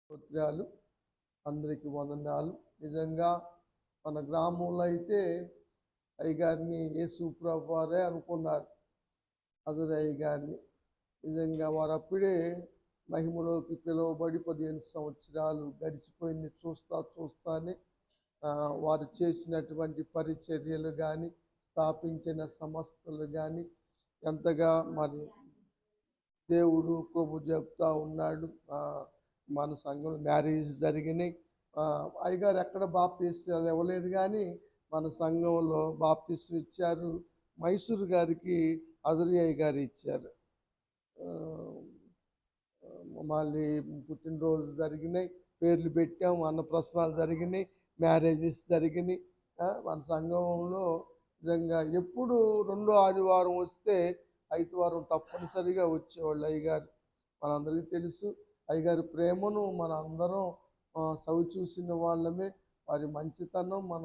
స్తోత్రాలు. అందరికీ వందనాలు. నిజంగా మన గ్రామంలో అయితే అయ్యగారిని యేసు ప్రభువారే అనుకున్నారు, అజరయ్య గారిని. నిజంగా వారు అప్పుడే మహిమలోకి పిలువబడి 15 సంవత్సరాలు గడిచిపోయింది. చూస్తానే వారు చేసినటువంటి పరిచర్యలు కానీ, స్థాపించిన సంస్థలు కానీ ఎంతగా మరి దేవుడు కృప చెప్తా ఉన్నాడు. మన సంఘంలో మ్యారేజ్ జరిగినాయి. అయ్యగారు ఎక్కడ బాప్తీసాలు ఇవ్వలేదు, కానీ మన సంఘంలో బాప్తీసం ఇచ్చారు. మైసూరు గారికి అజరయ్య గారు ఇచ్చారు. మళ్ళీ పుట్టినరోజు జరిగినాయి, పేర్లు పెట్టాం, అన్నప్రసనాలు జరిగినాయి, మ్యారేజెస్ జరిగినాయి. మన సంఘంలో నిజంగా ఎప్పుడు రెండో ఆదివారం వస్తే ఆదివారం తప్పనిసరిగా వచ్చేవాళ్ళు అయ్యగారు. మనందరికీ తెలుసు అయ్యగారి ప్రేమను మన అందరం చవి చూసిన వాళ్ళమే. వారి మంచితనం మన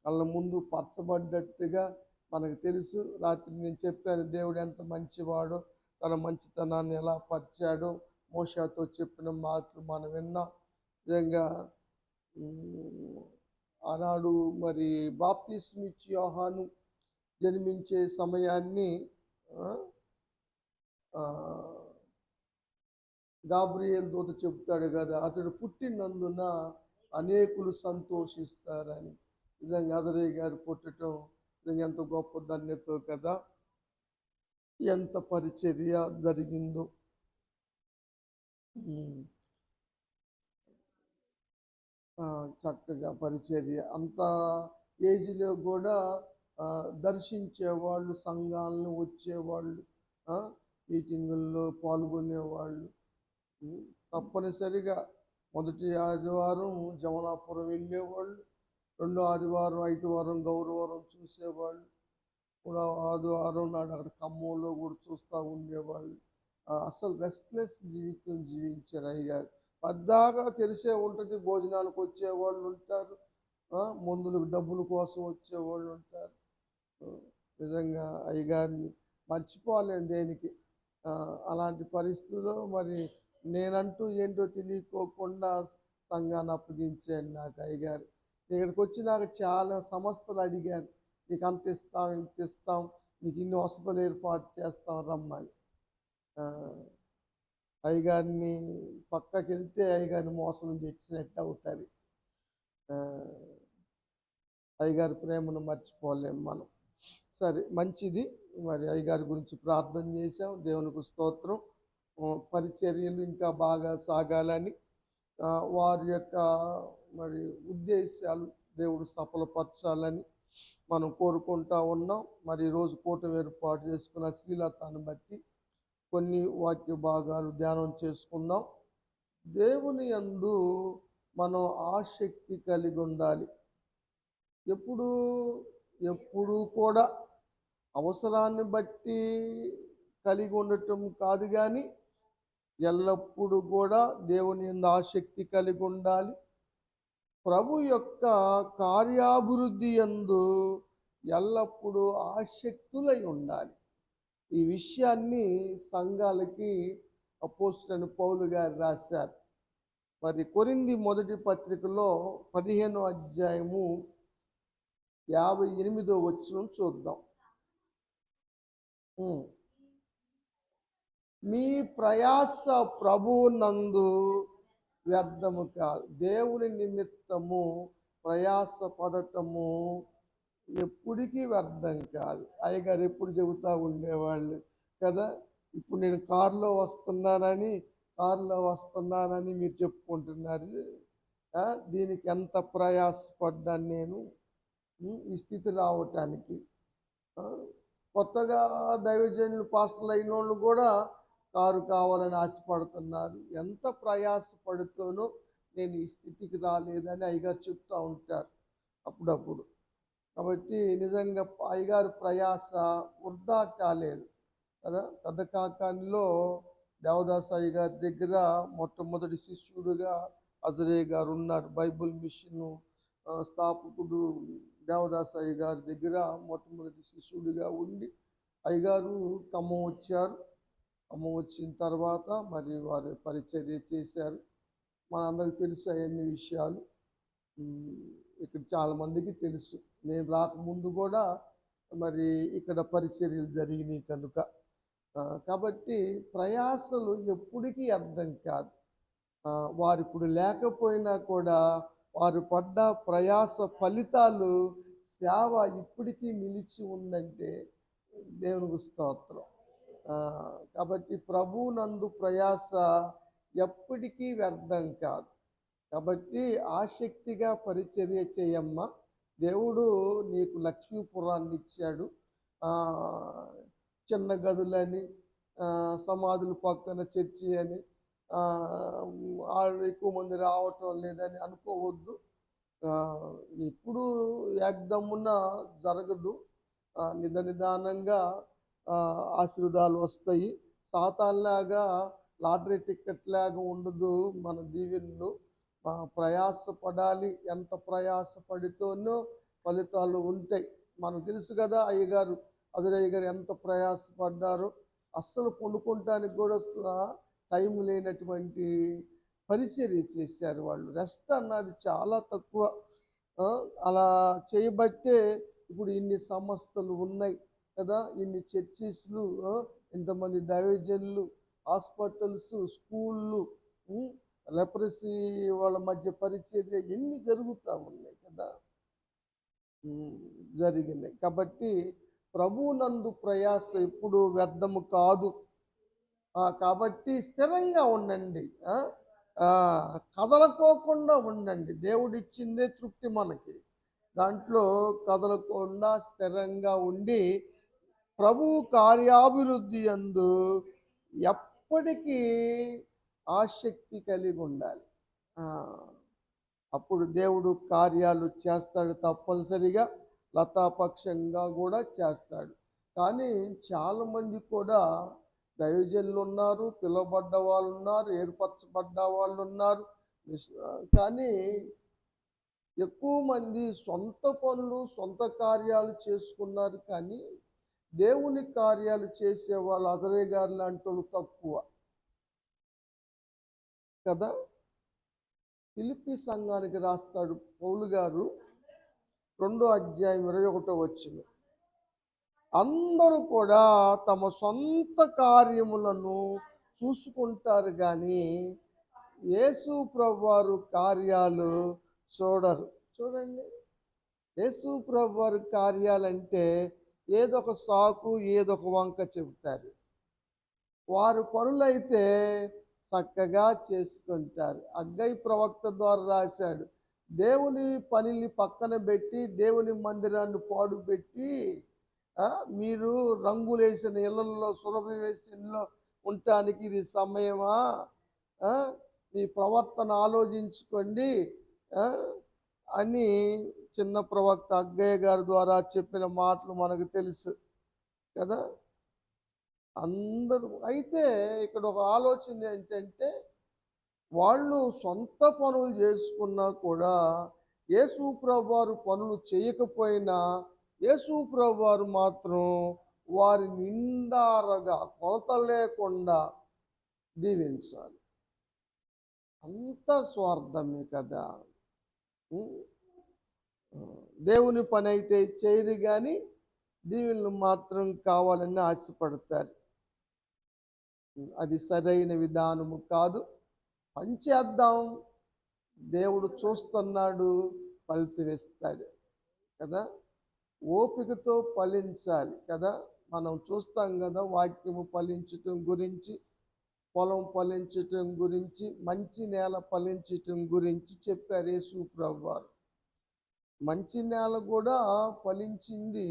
కళ్ళ ముందు పరచబడ్డట్టుగా మనకు తెలుసు. రాత్రి నేను చెప్పాను, దేవుడు ఎంత మంచివాడో, తన మంచితనాన్ని ఎలా పరిచాడో మోషేతో చెప్పిన మాటలు మనం విన్నాం. నిజంగా ఆనాడు మరి బాప్తిస్మా ఇచ్చి యోహాను జన్మించే సమయాన్ని గాబ్రియేలు దూత చెప్తాడు కదా, అతడు పుట్టినందున అనేకులు సంతోషిస్తారని. నిజంగా అజరయ్య గారు పుట్టడం నిజంగా ఎంత గొప్ప ధన్యతో కదా, ఎంత పరిచర్య జరిగిందో. చక్కగా పరిచర్య అంత ఏజ్లో కూడా దర్శించేవాళ్ళు, సంఘాలను వచ్చేవాళ్ళు, మీటింగుల్లో పాల్గొనేవాళ్ళు. తప్పనిసరిగా మొదటి ఆదివారం జమలాపురం వెళ్ళేవాళ్ళు, రెండో ఆదివారం ఐదువారం గౌరవరం చూసేవాళ్ళు, మూడో ఆదివారం నాడు అక్కడ ఖమ్మంలో కూడా చూస్తూ ఉండేవాళ్ళు. అసలు రెస్ట్లెస్ జీవితం జీవించారు అయ్యగారు. పద్దాగా తెలిసే ఉంటుంది, భోజనాలకు వచ్చేవాళ్ళు ఉంటారు, మందులకు డబ్బుల కోసం వచ్చేవాళ్ళు ఉంటారు. నిజంగా అయ్యగారిని మర్చిపోలేను దేనికి. అలాంటి పరిస్థితుల్లో మరి నేనంటూ ఏంటో తెలియకోకుండా సంఘాన్ని అప్పగించాను నాకు అయ్యగారు. ఇక్కడికి వచ్చి నాకు చాలా సంస్థలు అడిగారు, నీకు అంత ఇస్తాం, ఇంత ఇస్తాం, నీకు ఇన్ని వసతులు ఏర్పాటు చేస్తాం రమ్మని. అయ్యగారిని పక్కకి వెళ్తే అయ్యగారిని మోసం తెచ్చినట్టు అవుతుంది. అయ్యగారి ప్రేమను మర్చిపోలేము మనం. సరే, మంచిది. మరి అయ్యగారి గురించి ప్రార్థన చేశాం. దేవునికి స్తోత్రం. పరిచర్యలు ఇంకా బాగా సాగాలని, వారి యొక్క మరి ఉద్దేశాలు దేవుడు సఫలపరచాలని మనం కోరుకుంటా ఉన్నాం. మరి ఈరోజు కూటమి ఏర్పాటు చేసుకున్న శ్రీలతను బట్టి కొన్ని వాక్య భాగాలు ధ్యానం చేసుకుందాం. దేవుని యందు మనం ఆసక్తి కలిగి ఉండాలి. ఎప్పుడు కూడా అవసరాన్ని బట్టి కలిగి ఉండటం కాదు, కానీ ఎల్లప్పుడూ కూడా దేవుని యందు ఆసక్తి కలిగి ఉండాలి. ప్రభు యొక్క కార్యాభివృద్ధి యందు ఎల్లప్పుడూ ఆసక్తులై ఉండాలి. ఈ విషయాన్ని సంఘాలకి అపోస్తలుడైన పౌలు గారు రాశారు. మరి కొరింథీ మొదటి పత్రికలో 15వ అధ్యాయము 58వ వచనం చూద్దాం. మీ ప్రయాస ప్రభువునందు వ్యర్థము కాదు. దేవుని నిమిత్తము ప్రయాస పడటము ఎప్పటికీ వ్యర్థం కాదు. అయ్యగారు ఎప్పుడు చెబుతూ ఉండేవాళ్ళు కదా, ఇప్పుడు నేను కారులో వస్తున్నానని మీరు చెప్పుకుంటున్నారు. దీనికి ఎంత ప్రయాసపడ్డాను నేను ఈ స్థితి రావటానికి. కొత్తగా దైవజనులు పాస్టర్లు అయిన వాళ్ళు కూడా కారు కావాలని ఆశపడుతున్నారు. ఎంత ప్రయాసపడుతూనో నేను ఈ స్థితికి రాలేదని అయ్యగారు చెప్తూ ఉంటారు అప్పుడప్పుడు. కాబట్టి నిజంగా అయ్యగారు ప్రయాస వృధా కాలేదు కదా. పెద్ద కాకానిలో దేవదాస్ అయ్య గారి దగ్గర మొట్టమొదటి శిష్యుడుగా అజరయ్య గారు ఉన్నారు. బైబుల్ మిషన్ స్థాపకుడు దేవదాస్ అయ్య గారి దగ్గర మొట్టమొదటి శిష్యుడిగా ఉండి అయ్యగారు ఖమ్మం వచ్చారు. ఖమ్మం వచ్చిన తర్వాత మరి వారు పరిచర్య చేశారు. మనందరికి తెలుసు అవన్నీ విషయాలు. ఇక్కడ చాలామందికి తెలుసు. నేను రాకముందు కూడా మరి ఇక్కడ పరిచర్యలు జరిగినాయి కనుక. కాబట్టి ప్రయాసలు ఎప్పటికీ అర్థం కాదు. వారిప్పుడు లేకపోయినా కూడా వారు పడ్డ ప్రయాస ఫలితాలు సేవ ఇప్పటికీ నిలిచి ఉందంటే దేవునికి స్తోత్రం. కాబట్టి ప్రభువునందు ప్రయాస ఎప్పటికీ వ్యర్థం కాదు. కాబట్టి ఆసక్తిగా పరిచర్య చేయమ్మా. దేవుడు నీకు లక్ష్మీపురాన్ని ఇచ్చాడు. చిన్న గదులని, సమాధుల పక్కన చర్చి అని, ఎక్కువ మంది రావటం లేదని అనుకోవద్దు. ఎప్పుడు ఏకదమ్మున జరగదు. నిదానంగా ఆశీర్వాదాలు వస్తాయి. సాతాన్లాగా లాటరీ టికెట్ లాగా ఉండదు మన దీవెనలు. ప్రయాసపడాలి. ఎంత ప్రయాసపడితేనో ఫలితాలు ఉంటాయి. మనకు తెలుసు కదా, అయ్యగారు అజరయ్య గారు ఎంత ప్రయాసపడ్డారో. అస్సలు పండుకోవటానికి కూడా టైం లేనటువంటి పరిచర్య చేశారు వాళ్ళు. రెస్ట్ అన్నది చాలా తక్కువ. అలా చేయబట్టే ఇప్పుడు ఇన్ని సంస్థలు ఉన్నాయి కదా, ఇన్ని చర్చిస్లు, ఇంతమంది దైవజనులు, హాస్పిటల్స్, స్కూళ్ళు, లెప్రసీ వాళ్ళ మధ్య పరిచర్య ఎన్ని జరుగుతూ ఉన్నాయి కదా, జరిగినాయి. కాబట్టి ప్రభువునందు ప్రయాస ఎప్పుడు వ్యర్థము కాదు. కాబట్టి స్థిరంగా ఉండండి. కదలకోకుండా ఉండండి. దేవుడిచ్చిందే తృప్తి మనకి. దాంట్లో కదలకుండా స్థిరంగా ఉండి ప్రభువు కార్యాభివృద్ధి యందు ఎప్పటికీ ఆసక్తి కలిగి ఉండాలి. అప్పుడు దేవుడు కార్యాలు చేస్తాడు. తప్పనిసరిగా లతాపక్షంగా కూడా చేస్తాడు. కానీ చాలామంది కూడా దైవజనులు ఉన్నారు, పిలువబడ్డ వాళ్ళు ఉన్నారు, ఏర్పరచబడ్డ వాళ్ళు ఉన్నారు. కానీ ఎక్కువ మంది సొంత పనులు, సొంత కార్యాలు చేసుకున్నారు. కానీ దేవుని కార్యాలు చేసే వాళ్ళు అజరయ్య గారు లాంటి వాళ్ళు తక్కువ కదా. ఫిలిప్పీ సంఘానికి రాస్తాడు పౌలు గారు, 2వ అధ్యాయం 21వ వచనం. అందరూ కూడా తమ సొంత కార్యములను చూసుకుంటారు, కానీ యేసు ప్రభువారు కార్యాలు చూడరు. చూడండి, యేసు ప్రభువారు కార్యాలంటే ఏదొక సాకు, ఏదొక వంక చెబుతారు. వారు పనులైతే చక్కగా చేసుకుంటారు. హగ్గయి ప్రవక్త ద్వారా రాశాడు, దేవుని పనిని పక్కన పెట్టి దేవుని మందిరాన్ని పాడుపెట్టి మీరు రంగులేసిన ఇళ్లలో, సురభి వేసిన ఇళ్ళలో ఉండటానికి ఇది సమయమా? మీ ప్రవర్తన ఆలోచించుకోండి అని చిన్న ప్రవక్త హగ్గయ్య గారి ద్వారా చెప్పిన మాటలు మనకు తెలుసు కదా. అందరూ అయితే ఇక్కడ ఒక ఆలోచన ఏంటంటే, వాళ్ళు సొంత పనులు చేసుకున్నా కూడా యేసు ప్రభువారు పనులు చేయకపోయినా యేసు ప్రభువారు మాత్రం వారి నిండారగా కొలత లేకుండా దీవించాలి. అంత స్వార్థమే కదా. దేవుని పని అయితే చేయరు, కానీ దీవెనలు మాత్రం కావాలని ఆశపడతారు. అది సరైన విధానము కాదు. పనిచేద్దాం, దేవుడు చూస్తున్నాడు, ఫలితం ఇస్తాడు కదా. ఓపికతో ఫలించాలి కదా. మనం చూస్తాం కదా, వాక్యము ఫలించటం గురించి, పొలం ఫలించటం గురించి, మంచి నేల ఫలించటం గురించి చెప్పారు యేసు ప్రభువారు. మంచి నేల కూడా ఫలించింది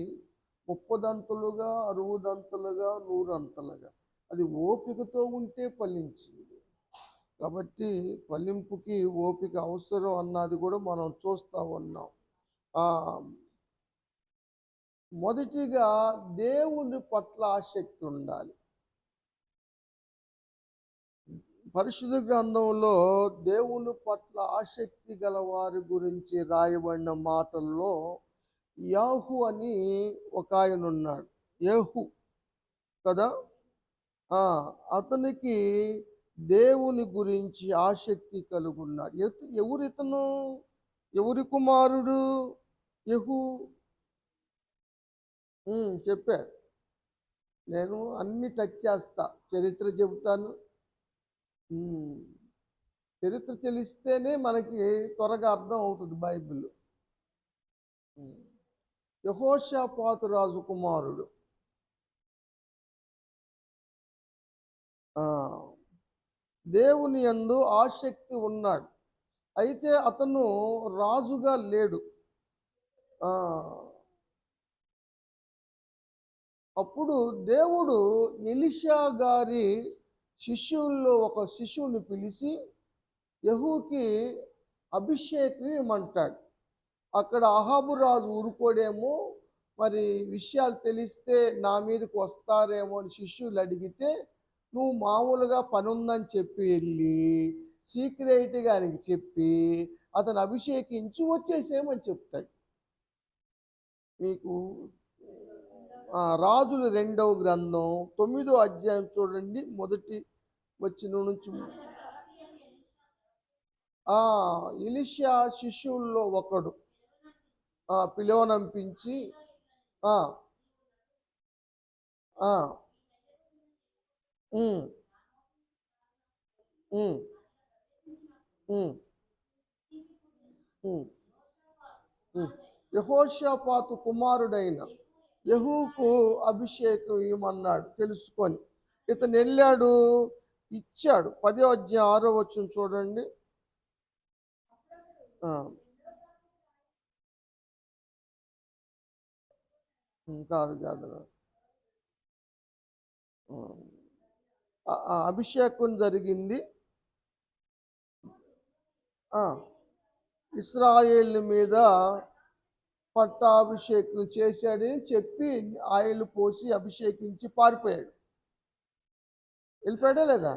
30దంతలుగా, 60దంతలుగా, 100 అది ఓపికతో ఉంటే ఫలించింది. కాబట్టి ఫలింపుకి ఓపిక అవసరం అన్నది కూడా మనం చూస్తూ ఉన్నాం. మొదటిగా దేవుని పట్ల ఆసక్తి ఉండాలి. పరిశుద్ధ గ్రంథంలో దేవుని పట్ల ఆసక్తి గల వారి గురించి రాయబడిన మాటల్లో యాహు అని ఒక ఆయన ఉన్నాడు. యహు కదా. అతనికి దేవుని గురించి ఆసక్తి కలుగున్నాడు. ఎవరు ఇతను? ఎవరి కుమారుడు? యెహూ. చెప్పారు. నేను అన్ని టచ్ చేస్తా, చరిత్ర చెబుతాను. చరిత్ర తెలిస్తేనే మనకి త్వరగా అర్థం అవుతుంది బైబిల్. యెహోషాపాతు రాజు కుమారుడు. దేవుని యందు ఆసక్తి ఉన్నాడు. అయితే అతను రాజుగా లేడు. అప్పుడు దేవుడు ఎలీషా గారి శిష్యుల్లో ఒక శిష్యుని పిలిచి యెహూకి అభిషేకం ఇవ్వమంటాడు. అక్కడ అహాబు రాజు ఊరుకోడేమో, మరి విషయాలు తెలిస్తే నా మీదకి వస్తారేమో అని శిష్యులు అడిగితే, నువ్వు మామూలుగా పని ఉందని చెప్పి వెళ్ళి సీక్రెట్గా ఆయనకి చెప్పి అతను అభిషేకించి వచ్చేసేయమని చెప్తాడు. మీకు రాజులు 2వ గ్రంథం 9వ అధ్యాయం చూడండి, మొదటి వచనం నుంచి. ఎలీషా శిష్యుల్లో ఒకడు పిలువనంపించి యెహోషాపాతు కుమారుడైన యెహూకు అభిషేకం ఇవ్వమన్నాడు తెలుసుకొని. ఇతను వెళ్ళాడు, ఇచ్చాడు. 10వ అధ్యాయం 6వ వచనం చూడండి. కాదు అభిషేకం జరిగింది. ఇశ్రాయేల్ మీద పట్టాభిషేకం చేశాడని చెప్పి ఆయిల్ పోసి అభిషేకించి పారిపోయాడు. వెళ్ళిపోయాడా లేదా?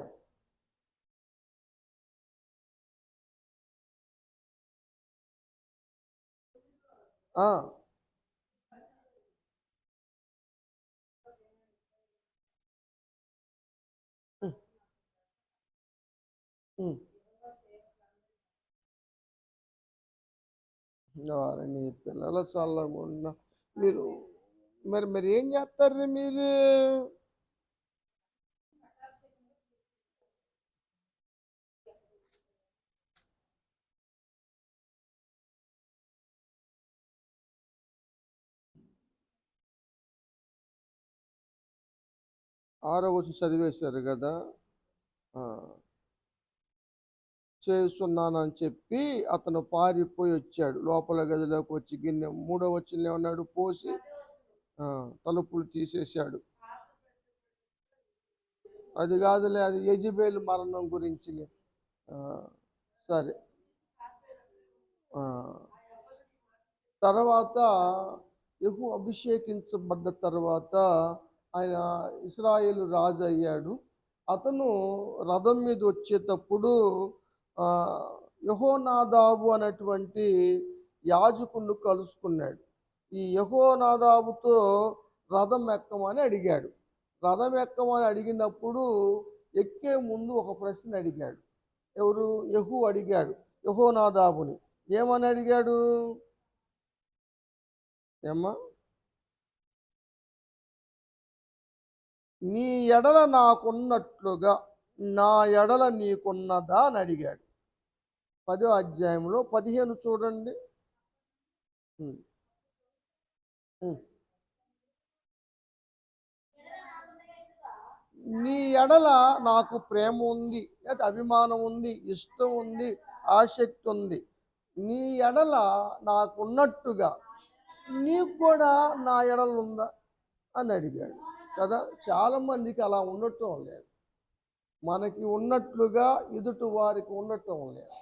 నీ పిల్లలు చల్లగా ఉన్న మీరు మరి ఏం చేస్తారు మీరు? ఆరో వచ్చి చదివేశారు కదా. చేస్తున్నానని చెప్పి అతను పారిపోయి వచ్చాడు. లోపల గదిలోకి వచ్చి గిన్నె 3వ వచనంలో ఏమన్నాడు? పోసి తలుపులు తీసేశాడు. అది కాదులే, అది యెజబెలు మరణం గురించిలే. సరే. తర్వాత యెహూ అభిషేకించబడ్డ తర్వాత ఆయన ఇశ్రాయేలు రాజు అయ్యాడు. అతను రథం మీద వచ్చేటప్పుడు యెహోనాదాబు అనేటువంటి యాజకుడిని కలుసుకున్నాడు. ఈ యెహోనాదాబుతో రథం ఎక్కమని అడిగాడు. రథం ఎక్కమని అడిగినప్పుడు ఎక్కే ముందు ఒక ప్రశ్న అడిగాడు. ఎవరు? యెహూ అడిగాడు యెహోనాదాబుని. ఏమని అడిగాడు? ఏమ్మా? నీ ఎడల నాకున్నట్లుగా నా ఎడల నీకున్నదా అని అడిగాడు. 10వ అధ్యాయంలో 15 చూడండి. నీ ఎడల నాకు ప్రేమ ఉంది, లేదా అభిమానం ఉంది, ఇష్టం ఉంది, ఆసక్తి ఉంది. నీ ఎడల నాకున్నట్టుగా నీకు కూడా నా ఎడల ఉందా అని అడిగాడు కదా. చాలామందికి అలా ఉండటం లేదు. మనకి ఉన్నట్లుగా ఎదుటి వారికి ఉండటం లేదు.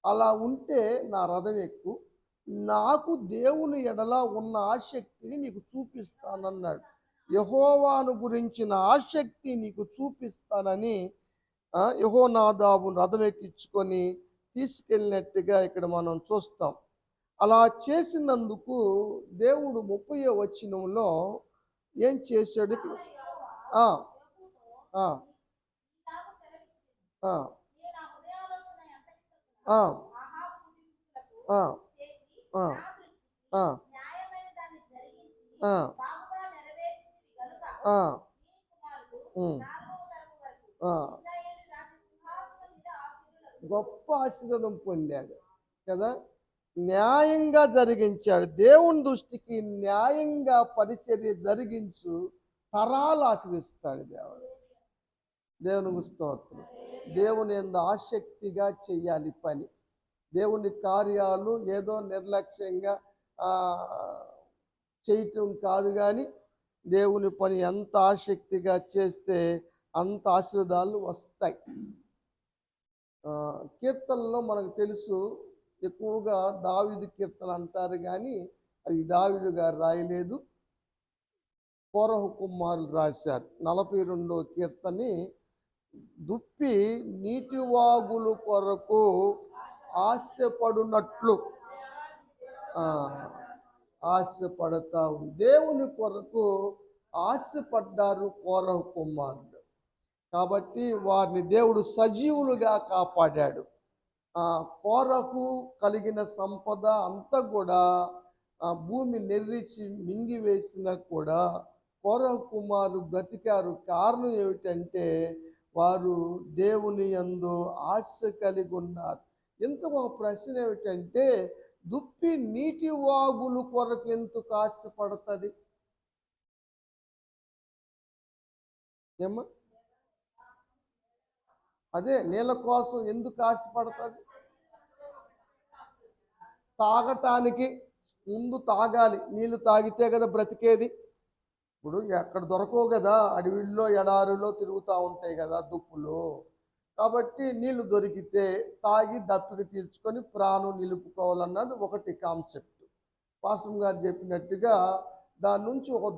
అలా ఉంటే నా రథం ఎక్కు, నాకు దేవుని ఎడల ఉన్న ఆసక్తిని నీకు చూపిస్తానన్నాడు. యెహోవాను గురించిన ఆసక్తి నీకు చూపిస్తానని యెహోనాదాబు రథం ఎక్కించుకొని తీసుకెళ్ళినట్టుగా ఇక్కడ మనం చూస్తాం. అలా చేసినందుకు దేవుడు 30వ వచనంలో ఏం చేశాడు? ఆ, ఆ, ఆ, ఆ, ఆ, ఆ, ఆ, ఉమ్, ఆ. గొప్ప ఆశీర్వాదం పొందాడు కదా. న్యాయంగా జరిగించాడు. దేవుని దృష్టికి న్యాయంగా పరిచర్య జరిగించు తరాలు ఆశీర్దిస్తాడు దేవుడు. దేవునికి స్తోత్రం. దేవుని యందు ఆసక్తిగా చెయ్యాలి పని. దేవుని కార్యాలు ఏదో నిర్లక్ష్యంగా ఆ, చేయటం కాదు, కానీ దేవుని పని ఎంత ఆసక్తిగా చేస్తే అంత ఆశీర్వాదాలు వస్తాయి. కీర్తనలో మనకు తెలుసు, ఎక్కువగా దావీదు కీర్తన అంటారు, కానీ అది దావీదు గారు రాయలేదు, కోరహు కుమారులు రాశారు. 42వ కీర్తని, దుప్పి నీటివాగులు కొరకు ఆశపడునట్లు ఆశపడతా దేవుని కొరకు ఆశపడ్డారు కోరహు కుమారులు. కాబట్టి వారిని దేవుడు సజీవులుగా కాపాడాడు. కోరకు కలిగిన సంపద అంతా కూడా భూమి నెర్రిచి మింగివేసినా కూడా కోరహు కుమారులు బ్రతికారు. కారణం ఏమిటంటే వారు దేవుని యందు ఆశ కలిగి ఉన్నారు. ఇంతకు ఒక ప్రశ్న ఏమిటంటే, దుప్పి నీటి వాగులు కొరకు ఎందుకు ఆశపడుతుంది? ఏమ్మా? అదే నీళ్ళ కోసం ఎందుకు ఆశపడుతుంది? తాగటానికి ముందు తాగాలి. నీళ్లు తాగితే కదా బ్రతికేది. ఇప్పుడు ఎక్కడ దొరకవు కదా, అడవిల్లో ఎడారిలో తిరుగుతూ ఉంటాయి కదా దుప్పులు. కాబట్టి నీళ్లు దొరికితే తాగి దప్పిక తీర్చుకొని ప్రాణం నిలుపుకోవాలన్నది ఒకటి కాన్సెప్ట్. పాస్టర్ గారు చెప్పినట్టుగా దాని నుంచి ఒక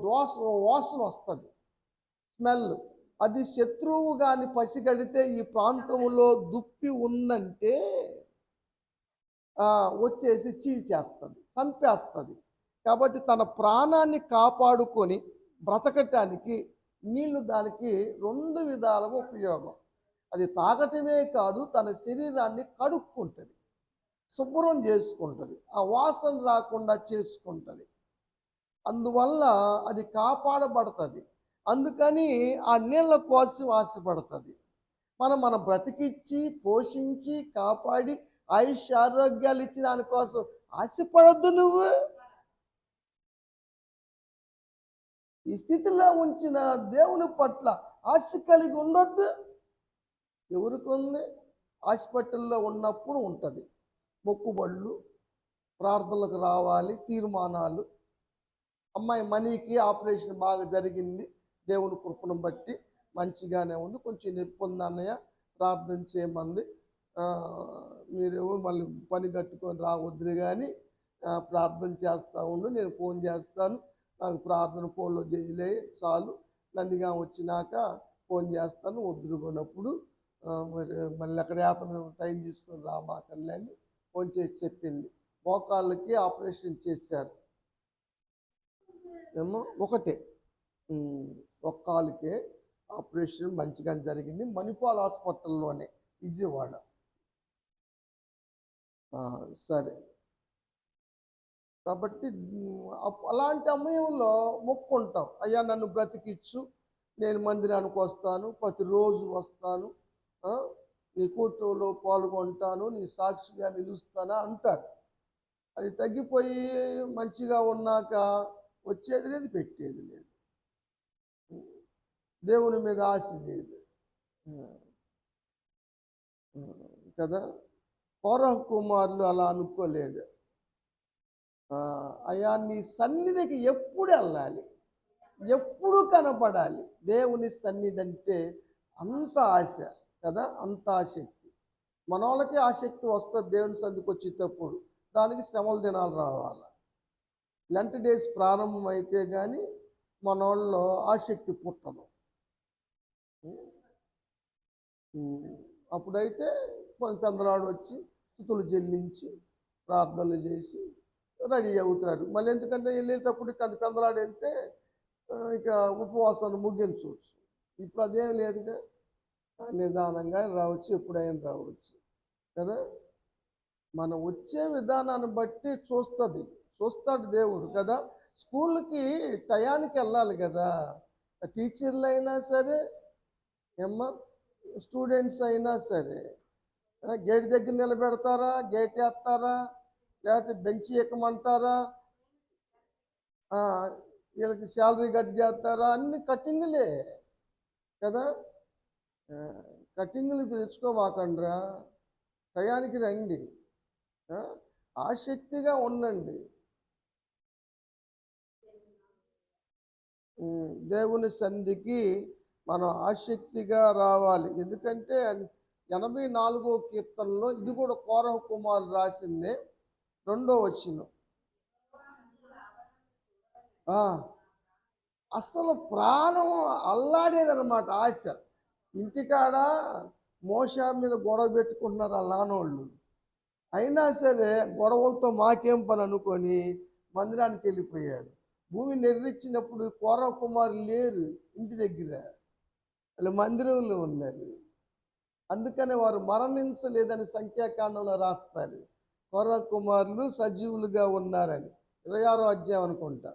వాసన వస్తుంది, స్మెల్. అది శత్రువు కానీ పసిగడితే ఈ ప్రాంతంలో దుప్పి ఉందంటే వచ్చేసి చీల్చేస్తుంది, చంపేస్తుంది. కాబట్టి తన ప్రాణాన్ని కాపాడుకొని బ్రతకటానికి నీళ్లు దానికి 2 విధాలుగా ఉపయోగం. అది తాగటమే కాదు, తన శరీరాన్ని కడుక్కుంటుంది, శుభ్రం చేసుకుంటుంది, ఆ వాసన రాకుండా చేసుకుంటుంది. అందువల్ల అది కాపాడబడుతుంది. అందుకని ఆ నీళ్ళ కోసం ఆశపడుతుంది. మన బ్రతికిచ్చి పోషించి కాపాడి ఆయుష్ ఆరోగ్యాలు ఇచ్చి దానికోసం ఆశపడద్దు నువ్వు. ఈ స్థితిలో ఉంచిన దేవుని పట్ల ఆశ కలిగి ఉండొద్దు. ఎవరికి ఉంది? హాస్పిటల్లో ఉన్నప్పుడు ఉంటుంది మొక్కుబళ్ళు, ప్రార్థనలకు రావాలి, తీర్మానాలు. అమ్మాయి మనీకి ఆపరేషన్ బాగా జరిగింది, దేవుని కృపను బట్టి మంచిగానే ఉంది, కొంచెం నొప్పి ఉంది అన్నయ్య ప్రార్థన చేయమంది. మీరేమో మళ్ళీ పని కట్టుకొని రావద్దురు, కానీ ప్రార్థన చేస్తూ ఉండు, నేను ఫోన్ చేస్తాను, నాకు ప్రార్థన ఫోన్లో చేయలే చాలు, నందిగా వచ్చినాక ఫోన్ చేస్తాను, వద్దురుకున్నప్పుడు మళ్ళీ అక్కడ యాత్ర టైం తీసుకొని రామాకల్ని అని ఫోన్ చేసి చెప్పింది. మోకాళ్ళకి ఆపరేషన్ చేశారు ఏమో, ఒకటే ఒక కాలుకే ఆపరేషన్ మంచిగా జరిగింది, మణిపాల్ హాస్పిటల్లోనే, విజయవాడ. సరే, కాబట్టి అలాంటి సమయంలో మొక్కుంటాం, అయ్యా నన్ను బ్రతికిచ్చు, నేను మందిరానికి వస్తాను, ప్రతిరోజు వస్తాను, నీ కూటమిలో పాల్గొంటాను, నీ సాక్షిగా నిలుస్తానా అంటారు. అది తగ్గిపోయి మంచిగా ఉన్నాక వచ్చేది లేదు, పెట్టేది లేదు, దేవుని మీద ఆశ లేదు కదా. కోరహు కుమారులు అలా అనుకోలేదు. అయ్యా నీ సన్నిధికి ఎప్పుడు వెళ్ళాలి, ఎప్పుడు కనపడాలి. దేవుని సన్నిధి అంటే అంత ఆశ కదా, అంత ఆసక్తి. మన వాళ్ళకి ఆసక్తి వస్తుంది దేవుని సన్నిధికి వచ్చేటప్పుడు, దానికి శ్రమల దినాలు రావాలి. లెంట్ డేస్ ప్రారంభం అయితే కానీ మన వాళ్ళలో ఆసక్తి పుట్టదు. అప్పుడైతే కొంతమంది వచ్చి స్థుతులు చెల్లించి ప్రార్థనలు చేసి రెడీ అవుతారు. మళ్ళీ ఎందుకంటే వెళ్ళేటప్పుడు కందలాడు వెళ్తే ఇక ఉపవాసాన్ని ముగించవచ్చు. ఇప్పుడు అదేం లేదుగా, నిదానంగా రావచ్చు, ఎప్పుడైనా రావచ్చు కదా. మనం వచ్చే విధానాన్ని బట్టి చూస్తాడు దేవుడు కదా. స్కూల్కి టయానికి వెళ్ళాలి కదా. టీచర్లు అయినా సరే ఏమ్మా, స్టూడెంట్స్ అయినా సరే గేట్ దగ్గర నిలబెడతారా, గేట్ వేస్తారా, లేకపోతే బెంచ్ ఎక్కమంటారా, వీళ్ళకి శాలరీ కట్ చేస్తారా, అన్ని కటింగ్లే కదా. కటింగ్లు తెచ్చుకోమాకండ్రా, టయానికి రండి, ఆసక్తిగా ఉండండి. దేవుని సన్నిధికి మనం ఆసక్తిగా రావాలి. ఎందుకంటే 84వ కీర్తనలో ఇది కూడా కోరహ కుమారుడు రాసిందే, 2వ వచనం. అసలు ప్రాణం అల్లాడేదన్నమాట ఆశ. ఇంటికాడ మోషా మీద గొడవ పెట్టుకుంటున్నారు ఆ నానోళ్ళు, అయినా సరే గొడవలతో మాకేం పని అనుకొని మందిరానికి వెళ్ళిపోయాడు. భూమి నిర్మించినప్పుడు కోరహ కుమారులు లేరు ఇంటి దగ్గర, వాళ్ళు మందిరంలో ఉన్నారు. అందుకని వారు మరణించలేదని సంఖ్యాకాండంలో రాస్తారు. కోరహ కుమారులు సజీవులుగా ఉన్నారని 26వ అధ్యాయం అనుకుంటా.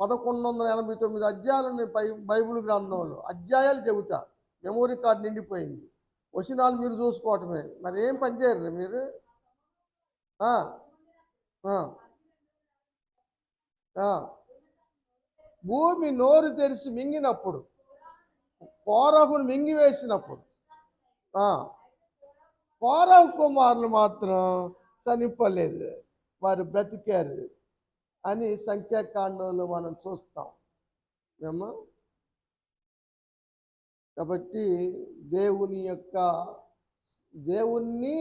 1189 అధ్యాయాలు బైబిల్ గ్రంథంలో. అధ్యాయాలు చెబుతా, మెమోరీ కార్డు నిండిపోయింది. వచనాలు మీరు చూసుకోవటమే, మరి ఏం పని చేయరు మీరు. భూమి నోరు తెరిచి మింగినప్పుడు, కోరహును మింగివేసినప్పుడు కోరహు కుమారులు మాత్రం చనిపోలేదు, వారు బ్రతికారు అని సంఖ్యాకాండంలో మనం చూస్తాం ఏమో. కాబట్టి దేవుణ్ణి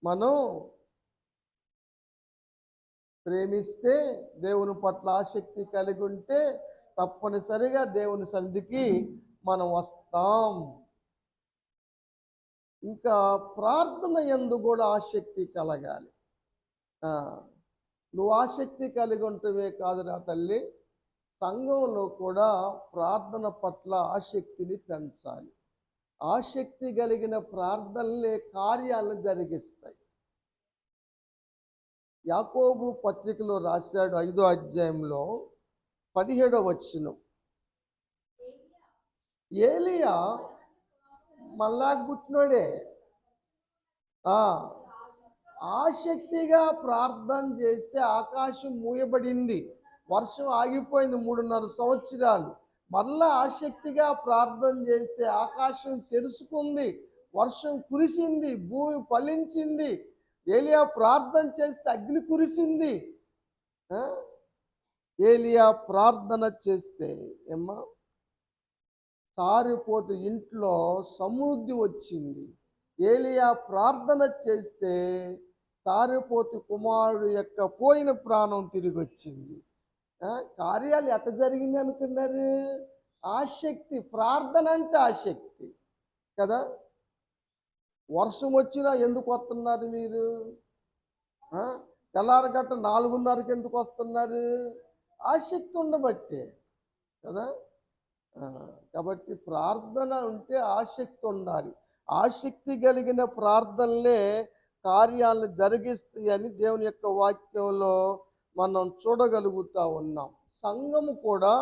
మనం ప్రేమిస్తే, దేవుని పట్ల ఆసక్తి కలిగి ఉంటే తప్పనిసరిగా దేవుని సన్నిధికి మనం వస్తాం. ఇంకా ప్రార్థన యందు కూడా ఆసక్తి కలగాలి. నువ్వు ఆసక్తి కలిగి ఉంటవే కాదు నా తల్లి, సంఘంలో కూడా ప్రార్థన పట్ల ఆసక్తిని పెంచాలి. ఆసక్తి కలిగిన ప్రార్థనలే కార్యాలను జరిగిస్తాయి. యాకోబు పత్రికలో రాశాడు 5వ అధ్యాయంలో 17వ వచనం. ఏలియా మళ్ళా పుట్టినోడే, ఆసక్తిగా ప్రార్థన చేస్తే ఆకాశం మూయబడింది, వర్షం ఆగిపోయింది 3.5 సంవత్సరాలు. మళ్ళా ఆసక్తిగా ప్రార్థన చేస్తే ఆకాశం తెరుచుకుంది, వర్షం కురిసింది, భూమి ఫలించింది. ఏలియా ప్రార్థన చేస్తే అగ్ని కురిసింది. ఏలియా ప్రార్థన చేస్తే ఏమ్మా సారిపోతు ఇంట్లో సమృద్ధి వచ్చింది. ఏలియా ప్రార్థన చేస్తే సారిపోతు కుమారుడు యొక్క పోయిన ప్రాణం తిరిగి వచ్చింది. కార్యాలు ఎట్ట జరిగింది అనుకున్నారు? ఆసక్తి. ప్రార్థన అంటే ఆసక్తి కదా. వర్షం వచ్చినా ఎందుకు వస్తున్నారు మీరు? తెల్లారగట్ట 4:30కి ఎందుకు వస్తున్నారు? ఆసక్తి ఉండబట్టే కదా. కాబట్టి ప్రార్థన ఉంటే ఆసక్తి ఉండాలి. ఆసక్తి కలిగిన ప్రార్థనలే కార్యాలను జరిగిస్తాయని దేవుని యొక్క వాక్యంలో మనం చూడగలుగుతా ఉన్నాం. సంఘము కూడా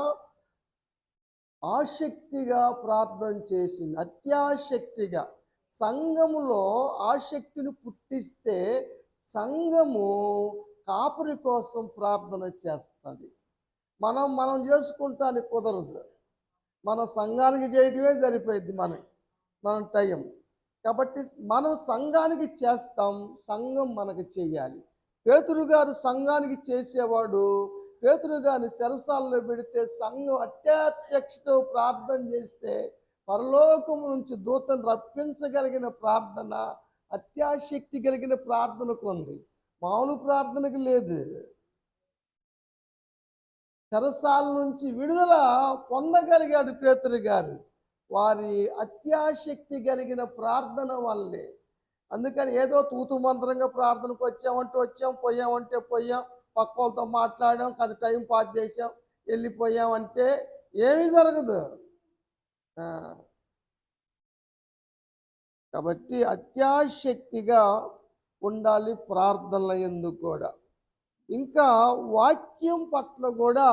ఆసక్తిగా ప్రార్థన చేసింది, అత్యాసక్తిగా. సంఘములో ఆసక్తిని పుట్టిస్తే సంఘము కాపురి కోసం ప్రార్థన చేస్తుంది. మనం చేసుకుంటానికి కుదరదు, మనం సంఘానికి చేయటమే సరిపోయింది మన టైం. కాబట్టి మనం సంఘానికి చేస్తాం, సంఘం మనకు చేయాలి. పేతురు గారు సంఘానికి చేసేవాడు. పేతురు గారిని చెరసాలలో పెడితే సంఘం అత్యాధ్యక్షతో ప్రార్థన చేస్తే పరలోకం నుంచి దూతను రప్పించగలిగిన ప్రార్థన అత్యాశక్తి కలిగిన ప్రార్థనకు ఉంది, మామూలు ప్రార్థనకు లేదు. చెరసాల నుంచి విడుదల పొందగలిగాడు పేతురు గారు వారి అత్యాశక్తి కలిగిన ప్రార్థన వల్లే. అందుకని ఏదో తూతు మంత్రంగా ప్రార్థనకు వచ్చామంటే వచ్చాం, పోయామంటే పోయాం, పక్క వాళ్ళతో మాట్లాడాం, అది టైం పాస్ చేసాం, వెళ్ళిపోయామంటే ఏమీ జరగదు. కాబట్టి అత్యాశక్తిగా ఉండాలి ప్రార్థనల యందు కూడా. ఇంకా వాక్యం పట్ల కూడా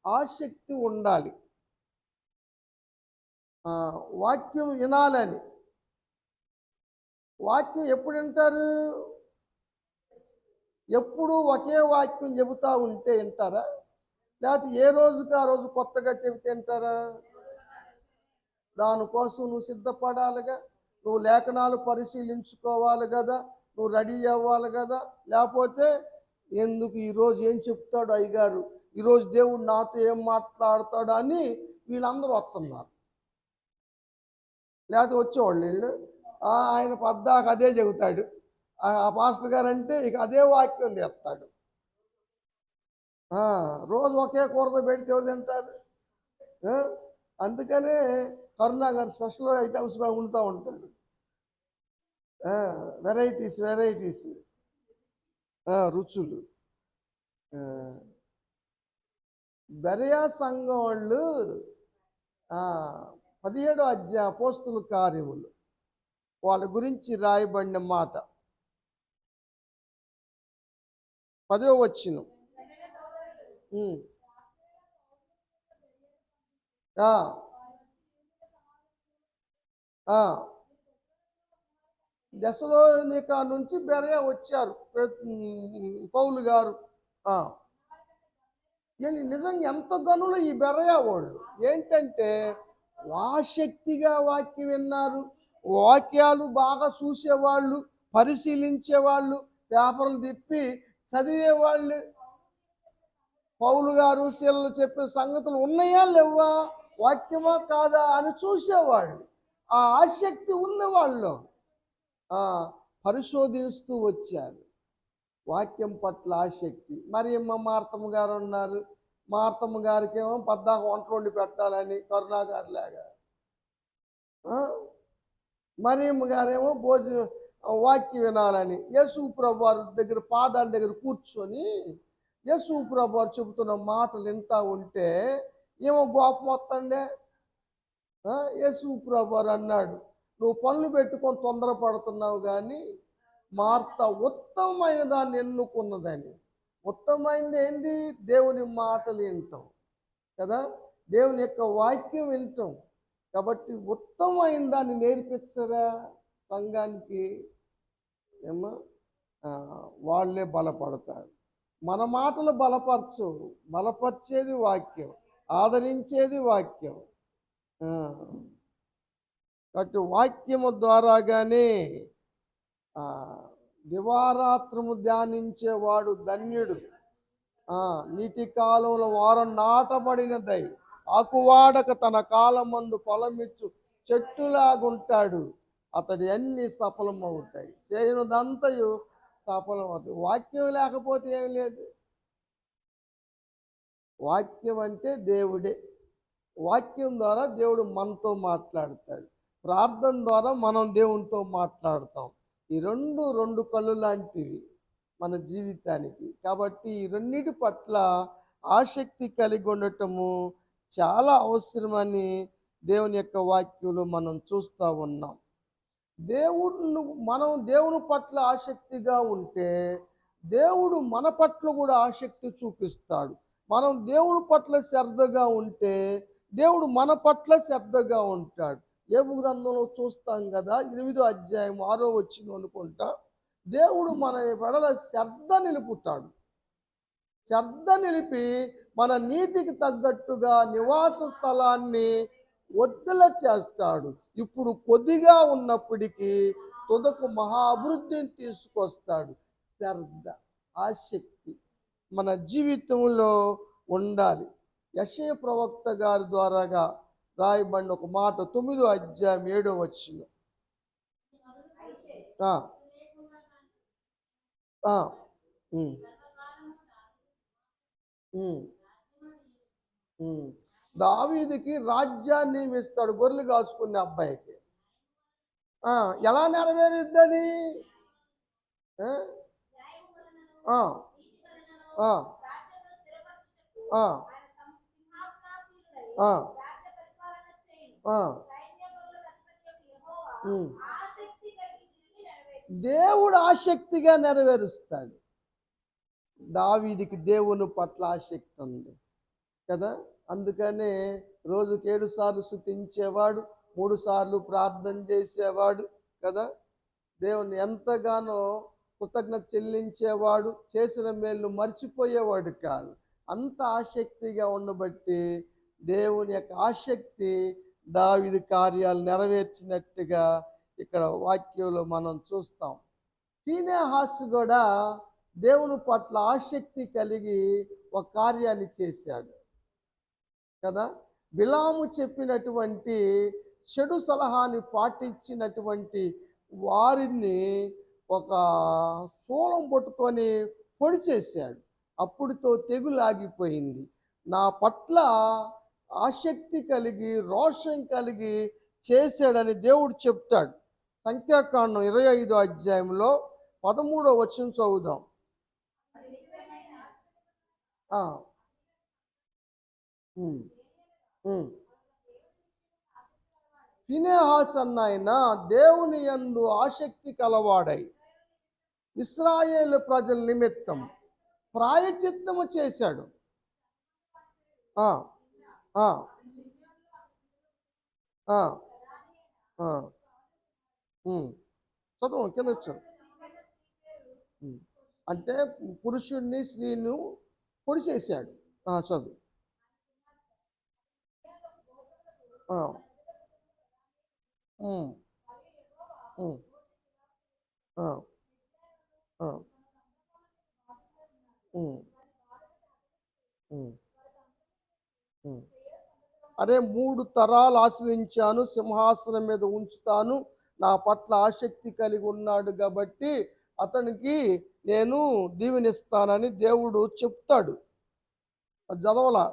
ఆసక్తి ఉండాలి. వాక్యం వినాలని. వాక్యం ఎప్పుడు వింటారు? ఎప్పుడు ఒకే వాక్యం చెబుతూ ఉంటే వింటారా? లేకపోతే ఏ రోజుకి ఆ రోజు కొత్తగా చెబితే వింటారా? దానికోసం నువ్వు సిద్ధపడాలిగా, నువ్వు లేఖనాలు పరిశీలించుకోవాలి కదా, నువ్వు రెడీ అవ్వాలి కదా. లేకపోతే ఎందుకు ఈరోజు ఏం చెప్తాడు అయ్యగారు, ఈరోజు దేవుడు నాతో ఏం మాట్లాడతాడు అని వీళ్ళందరూ వస్తున్నారు. లేకపోతే వచ్చేవాళ్ళు వీళ్ళు, ఆయన పద్దాక అదే చెబుతాడు, ఆ పాస్టర్ గారు అంటే ఇక అదే వాక్యం తెస్తాడు. రోజు ఒకే కూరతో పెడితే ఎవరు తింటారు? అందుకనే కరుణా గారు స్పెషల్ ఐటమ్స్ వండుతూ ఉంటారు. వెరైటీస్ రుచులు. బెరయా సంఘం వాళ్ళు 17వ అధ్యాయం అపోస్తుల కార్యములు వాళ్ళ గురించి రాయబడిన మాట 10వ వచనం. దెసలోనిక నుంచి బెరయ వచ్చారు పౌలు గారు. నిజంగా ఎంత గనులు ఈ బెరయ వాళ్ళు. ఏంటంటే ఆసక్తిగా వాక్యం విన్నారు, వాక్యాలు బాగా చూసేవాళ్ళు, పరిశీలించేవాళ్ళు, పేపర్లు తిప్పి చదివేవాళ్ళు. పౌలు గారు శీలలు చెప్పిన సంగతులు ఉన్నాయా లేవా, వాక్యమా కాదా అని చూసేవాళ్ళు. ఆ ఆసక్తి ఉంది వాళ్ళు. పరిశోధిస్తూ వచ్చారు వాక్యం పట్ల ఆసక్తి. మరి మార్తమ్మ గారు ఉన్నారు. మార్తమ్మ గారికి ఏమో పద్దాక వంట వండి పెట్టాలని కరుణాగారు లాగా. మరియమ్మ గారేమో భోజనం వాక్యం వినాలని యేసు ప్రభు వారి దగ్గర పాదాల దగ్గర కూర్చొని యేసు ప్రభు వారు చెబుతున్న మాటలు వింటా ఉంటే ఏమో కోపం వస్తుండే. యేసు ప్రభు వారు అన్నాడు, నువ్వు పనులు పెట్టుకొని తొందరపడుతున్నావు కానీ మార్త ఉత్తమమైన దాన్ని ఎన్నుకున్నదని. ఉత్తమమైనది ఏంటి? దేవుని మాటలు వింటాం కదా, దేవుని యొక్క వాక్యం వింటాం. కాబట్టి ఉత్తమమైన దాన్ని నేర్పించరా సంఘానికి? ఏమో వాళ్ళే బలపడతారు. మన మాటలు బలపరచవు, బలపరిచేది వాక్యం, ఆదరించేది వాక్యం. కాబట్టి వాక్యము ద్వారాగానే దివారాత్రము ధ్యానించేవాడు ధన్యుడు. నీటి కాలంలో వారం నాటబడినదై ఆకువాడక తన కాలమందు ఫలమిచ్చు చెట్టులాగుంటాడు. అతడి అన్ని సఫలమవుతాయి, చేయనుదంతయు సఫలమవుతాయి. వాక్యం లేకపోతే ఏమి లేదు. వాక్యం అంటే దేవుడే. వాక్యం ద్వారా దేవుడు మనతో మాట్లాడతాడు, ప్రార్థన ద్వారా మనం దేవునితో మాట్లాడతాం. ఈ రెండు కళ్ళు లాంటివి మన జీవితానికి. కాబట్టి ఈ రెండింటి పట్ల ఆసక్తి కలిగి ఉండటము చాలా అవసరమని దేవుని యొక్క వాక్యంలో మనం చూస్తూ ఉన్నాం. మనం దేవుని పట్ల ఆసక్తిగా ఉంటే దేవుడు మన పట్ల కూడా ఆసక్తి చూపిస్తాడు. మనం దేవుని పట్ల శ్రద్ధగా ఉంటే దేవుడు మన పట్ల శ్రద్ధగా ఉంటాడు. యోబు గ్రంథంలో చూస్తాం కదా, 8వ అధ్యాయం 6వ వచనం అనుకుంటా, దేవుడు మన పట్ల శ్రద్ధ నిలుపుతాడు. శ్రద్ధ నిలిపి మన నీతికి తగ్గట్టుగా నివాస స్థలాన్ని వర్ధల చేస్తాడు. ఇప్పుడు కొద్దిగా ఉన్నప్పటికీ తుదకు మహా అభివృద్ధిని తీసుకొస్తాడు. శ్రద్ధ, ఆసక్తి మన జీవితంలో ఉండాలి. యెషయా ప్రవక్త గారి ద్వారాగా రాయబడిన ఒక మాట 9వ అధ్యాయం 7వ వచనం. దావీదుకి రాజ్యాన్ని ఇస్తాడు, గొర్రెలు కాసుకునే అబ్బాయికి. ఎలా నెరవేరుద్ది అది? దేవుడు ఆసక్తిగా నెరవేరుస్తాడు. దావీదుకి దేవుని పట్ల ఆసక్తి ఉంది కదా. అందుకనే రోజుకి 7 సార్లు స్తుతించేవాడు, 3 సార్లు ప్రార్థన చేసేవాడు కదా. దేవుని ఎంతగానో కృతజ్ఞత చెల్లించేవాడు, చేసిన మేలు మర్చిపోయేవాడు కాదు. అంత ఆసక్తిగా ఉండబట్టి దేవుని యొక్క ఆసక్తి దావీదు కార్యాలు నెరవేర్చినట్టుగా ఇక్కడ వాక్యంలో మనం చూస్తాం. ఫీనెహాసు కూడా దేవుని పట్ల ఆసక్తి కలిగి ఒక కార్యాన్ని చేశాడు కదా. బిలాము చెప్పినటువంటి చెడు సలహాని పాటించినటువంటి వారిని ఒక శూలం పట్టుకొని పొడి చేశాడు. అప్పుడుతో తెగులు ఆగిపోయింది. నా పట్ల ఆసక్తి కలిగి రోషం కలిగి చేశాడని దేవుడు చెప్తాడు. సంఖ్యాకాండం 25వ అధ్యాయంలో 13వ వచనం చదువుదాం. ఫీనెహాసు అన్నాయన దేవుని యందు ఆసక్తి కలవాడై ఇశ్రాయేలు ప్రజల నిమిత్తం ప్రాయచిత్తము చేశాడు. చదువు కింద వచ్చాడు. అంటే పురుషుణ్ణి స్త్రీను పొడి చేశాడు. చదువు. అరే 3 తరాలు ఆశ్రయించాను, సింహాసనం మీద ఉంచుతాను, నా పట్ల ఆసక్తి కలిగి ఉన్నాడు కాబట్టి అతనికి నేను దీవెనిస్తానని దేవుడు చెప్తాడు. అది చదవలా.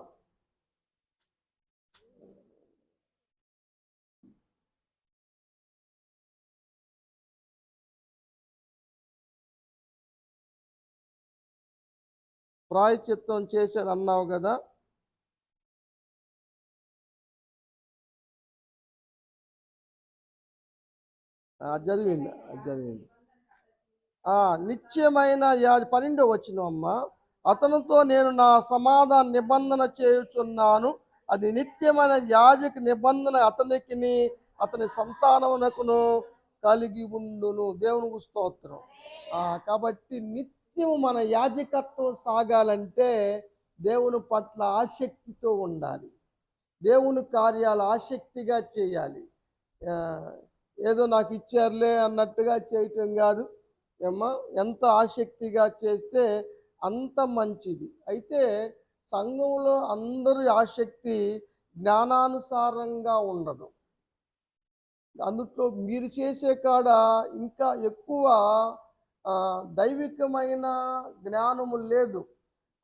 ప్రాయచిత్తం చేశాడు అన్నావు కదా. చదివింది. నిత్యమైన 12వ వచనం అమ్మ. అతనితో నేను నా సమాధాన నిబంధన చేయుచున్నాను, అది నిత్యమైన యాజక నిబంధన అతనికి అతని సంతానమునకును కలిగి ఉండును. దేవునికి స్తోత్రం. కాబట్టి నిత్యము మన యాజకత్వం సాగాలంటే దేవుని పట్ల ఆసక్తితో ఉండాలి. దేవుని కార్యాలు ఆసక్తిగా చేయాలి. ఏదో నాకు ఇచ్చారులే అన్నట్టుగా చేయటం కాదు. ఎంత ఆసక్తిగా చేస్తే అంత మంచిది. అయితే సంఘంలో అందరి ఆసక్తి జ్ఞానానుసారంగా ఉండదు. అందులో మీరు చేసే కాడ ఇంకా ఎక్కువ దైవికమైన జ్ఞానము లేదు.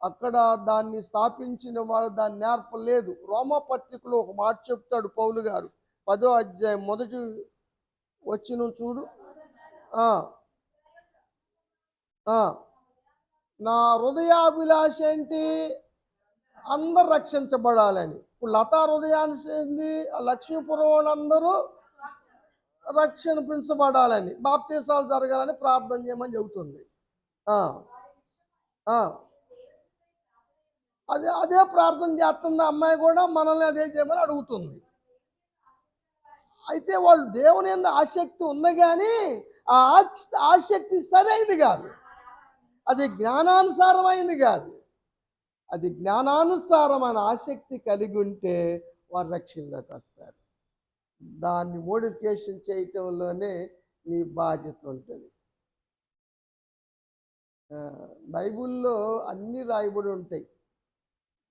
అక్కడ దాన్ని స్థాపించిన వాడు దాన్ని నేర్పలేదు. రోమపత్రికలో ఒక మాట చెప్తాడు పౌలు గారు, 10వ అధ్యాయం మొదటి వచనం చూడు. నా హృదయాభిలాష ఏంటి? అందరు రక్షించబడాలని. ఇప్పుడు లతా హృదయాన్ని ఏంది? లక్ష్మీపురం వాళ్ళందరూ రక్షించబడాలని, బాప్తీసాలు జరగాలని ప్రార్థన చేయమని చెబుతుంది. అదే ప్రార్థన చేస్తుంది అమ్మాయి కూడా, మనల్ని అదే చేయమని అడుగుతుంది. అయితే వాళ్ళు దేవుని యందు ఆసక్తి ఉంది, కానీ ఆ ఆసక్తి సరైనది కాదు. అది జ్ఞానానుసారమైంది కాదు. అది జ్ఞానానుసారమైన ఆసక్తి కలిగి ఉంటే వారు రక్షణలోకి వస్తారు. దాన్ని మోడిఫికేషన్ చేయటంలోనే నీ బాధ్యత ఉంటుంది. బైబిల్లో అన్నీ రాయబడి ఉంటాయి.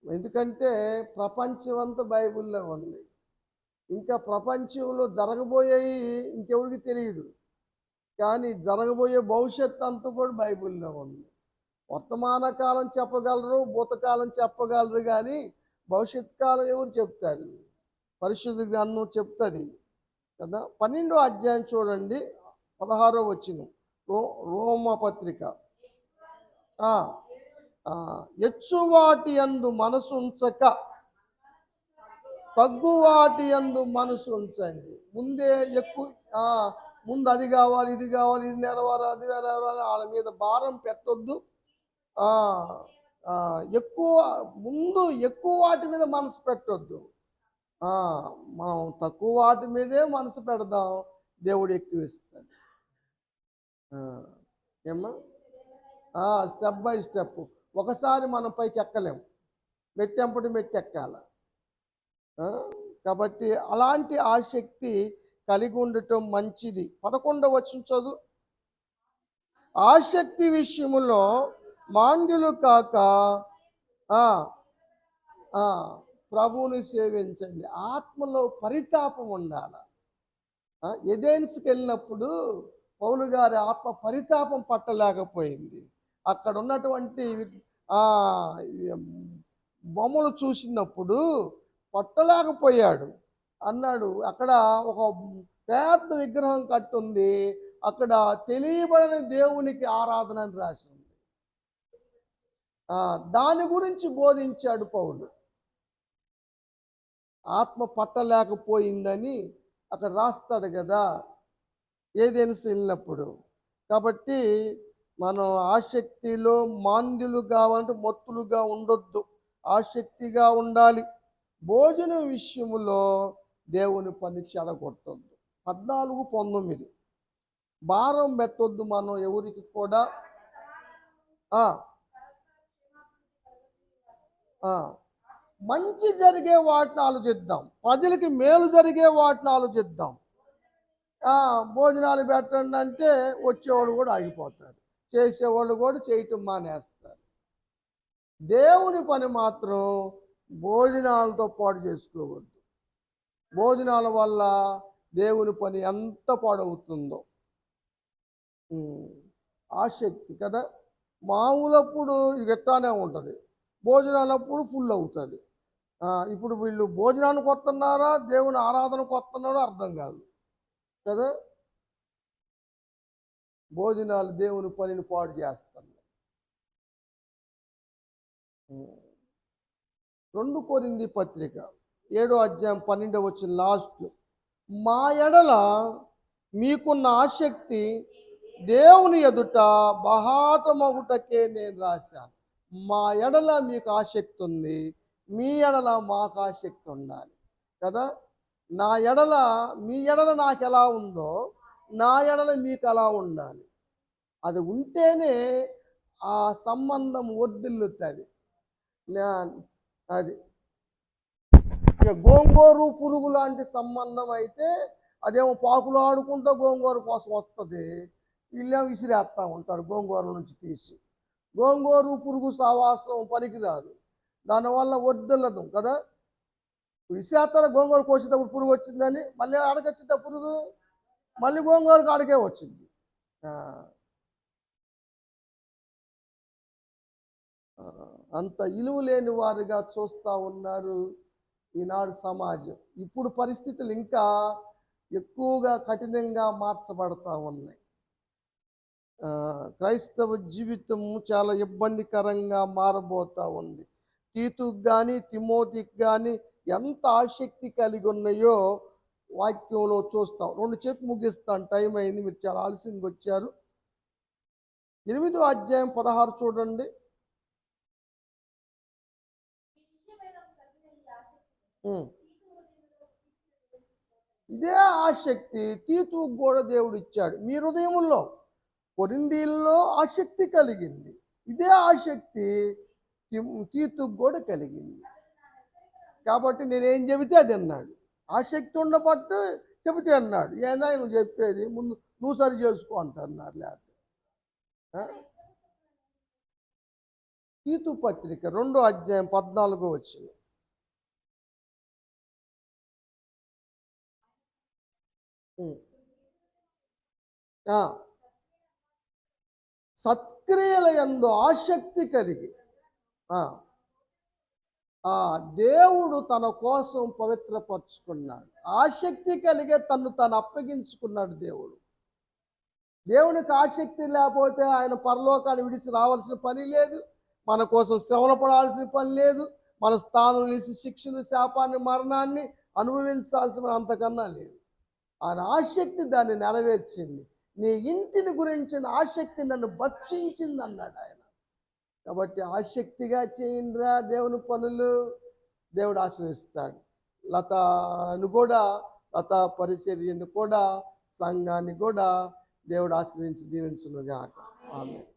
ఎందుకంటే ప్రపంచం అంతా బైబిల్లో ఉంది. ఇంకా ప్రపంచంలో జరగబోయేవి ఇంకెవరికి తెలియదు, కానీ జరగబోయే భవిష్యత్తు అంతా కూడా బైబిల్లో ఉంది. వర్తమాన కాలం చెప్పగలరు, భూతకాలం చెప్పగలరు, కానీ భవిష్యత్ కాలం ఎవరు చెప్తారు? పరిశుద్ధ గ్రంథం చెప్తుంది కదా. 12వ అధ్యాయం చూడండి, 16వ వచనం. రోమపత్రిక. ఎచ్చువాటి యందు మనసు ఉంచక తగ్గువాటి యందు మనసు ఉంచండి. ముందు అది కావాలి, ఇది కావాలి, ఇది నెరవేరాలి, అది నెరవేరాలి, వాళ్ళ మీద భారం పెట్టొద్దు. ఆ, ఎక్కువ ముందు ఎక్కువ వాటి మీద మనసు పెట్టొద్దు. ఆ, మనం తక్కువ వాటి మీదే మనసు పెడదాం, దేవుడు ఎక్కువ ఇస్తాడు. ఏమ్మా, స్టెప్ బై స్టెప్. ఒకసారి మనం పైకి ఎక్కలేము, మెట్టెంపటి మెట్టి ఎక్కాల. కాబట్టి అలాంటి ఆసక్తి కలిగి ఉండటం మంచిది. 11వ వచనం చదువు. ఆసక్తి విషయములో మాంద్యులు కాక ప్రభువుని సేవించండి. ఆత్మలో పరితాపం ఉండాలి. ఎథెన్స్కి వెళ్ళినప్పుడు పౌలు గారి ఆత్మ పరితాపం పట్టలేకపోయింది. అక్కడ ఉన్నటువంటి బొమ్మలు చూసినప్పుడు పట్టలేకపోయాడు. అన్నాడు, అక్కడ ఒక పెద్ద విగ్రహం కట్టుంది, అక్కడ తెలియబడని దేవునికి ఆరాధన అని రాసి ఉంది. దాని గురించి బోధించాడు పౌలు. ఆత్మ పట్టలేకపోయిందని అక్కడ రాస్తాడు కదా ఏదెన్స్ వెళ్ళినప్పుడు. కాబట్టి మనం ఆసక్తిలో మాంద్యులు కావాలంటే మత్తులుగా ఉండొద్దు, ఆసక్తిగా ఉండాలి. భోజనం విషయంలో దేవుని పని చెడగొట్టొద్దు. 14:19 భారం పెట్టొద్దు మనం ఎవరికి కూడా. మంచి జరిగే వాటిని ఆలోచిద్దాం, ప్రజలకి మేలు జరిగే వాటిని ఆలోచిద్దాం. భోజనాలు పెట్టండి అంటే వచ్చేవాళ్ళు కూడా ఆగిపోతారు, చేసేవాళ్ళు కూడా చేయటం మానేస్తారు. దేవుని పని మాత్రం భోజనాలతో పాటు చేసుకోవద్దు. భోజనాల వల్ల దేవుని పని ఎంత పాడవుతుందో. ఆసక్తి కదా, మామూలప్పుడు ఇది ఎట్లానే ఉంటుంది, భోజనాలప్పుడు ఫుల్ అవుతుంది. ఇప్పుడు వీళ్ళు భోజనానికి వస్తున్నారా దేవుని ఆరాధనకు వస్తున్నారో అర్థం కాదు కదా. భోజనాలు దేవుని పనిని పాడు చేస్తున్నాయి. 2 కొరింథీ పత్రిక 7వ అధ్యాయం 12వ వచనం లాస్ట్. మా ఎడల మీకున్న ఆసక్తి దేవుని ఎదుట బహాటమగుటకే నేను రాశాను. మా ఎడల మీకు ఆసక్తి ఉంది, మీ ఎడల మాకు ఆసక్తి ఉండాలి కదా. నా ఎడల మీ ఎడల నాకు ఎలా ఉందో నా ఎడల మీకు అలా ఉండాలి. అది ఉంటేనే ఆ సంబంధం వర్ధిల్లుతుంది. అది గోంగూరు పురుగు లాంటి సంబంధం అయితే అదేమో పాకులు ఆడుకుంటూ గోంగూర కోసం వస్తుంది, వీళ్ళేమో విసిరేస్తూ ఉంటారు గోంగూర నుంచి తీసి. గోంగూరు పురుగు సావాసం పనికిరాదు, దానివల్ల వర్ధిల్లదు కదా. విసిరేస్తారు గోంగూర కోసేటప్పుడు పురుగు వచ్చిందని, మళ్ళీ ఆడకొచ్చింది పురుగు, మళ్ళీ గోంగూరకు ఆడకే వచ్చింది. అంత ఇలువ లేని వారిగా చూస్తూ ఉన్నారు ఈనాడు సమాజం. ఇప్పుడు పరిస్థితులు ఇంకా ఎక్కువగా కఠినంగా మార్చబడతా ఉన్నాయి. క్రైస్తవ జీవితం చాలా ఇబ్బందికరంగా మారబోతూ ఉంది. తీతుకు కానీ తిమోతికి కానీ ఎంత ఆసక్తి కలిగి ఉన్నాయో వాక్యంలో చూస్తాం. 2 చెప్పి ముగిస్తాను, టైం అయింది, మీరు చాలా ఆలస్యంగా వచ్చారు. 8వ అధ్యాయం 16 చూడండి. ఇదే ఆసక్తి తీతుకు కూడా దేవుడు ఇచ్చాడు. మీ హృదయంలో కొరింథీల్లో ఆసక్తి కలిగింది, ఇదే ఆసక్తి తీతుకు కూడా కలిగింది. కాబట్టి నేనేం చెబితే అది అన్నాడు, ఆసక్తి ఉండబట్టు చెబితే అన్నాడు. ఏదా నువ్వు చెప్పేది, ముందు నువ్వు సరి చేసుకో అంటున్నారు. లేకపోతే తీతు పత్రిక 2వ అధ్యాయం 14వ వచనం. సత్క్రియల యందు ఆసక్తి కలిగి దేవుడు తన కోసం పవిత్రపరుచుకున్నాడు. ఆసక్తి కలిగే తను అప్పగించుకున్నాడు దేవుడు. దేవునికి ఆసక్తి లేకపోతే ఆయన పరలోకాన్ని విడిచి రావాల్సిన పని లేదు, మన కోసం శ్రమలు పడాల్సిన పని లేదు, మన స్థానం నిలిచి శిక్షను శాపాన్ని మరణాన్ని అనుభవించాల్సిన అంతకన్నా లేదు. ఆయన ఆసక్తి దాన్ని నెరవేర్చింది. నీ ఇంటిని గురించిన ఆసక్తి నన్ను భక్షించింది అన్నాడు ఆయన. కాబట్టి ఆసక్తిగా చేయండిరా దేవుని పనులు, దేవుడు ఆశీర్వదిస్తాడు. లతను కూడా, లతా పరిచర్యను కూడా, సంఘాన్ని కూడా దేవుడు ఆశీర్వదించి దీవించునుగాక. ఆమేన్.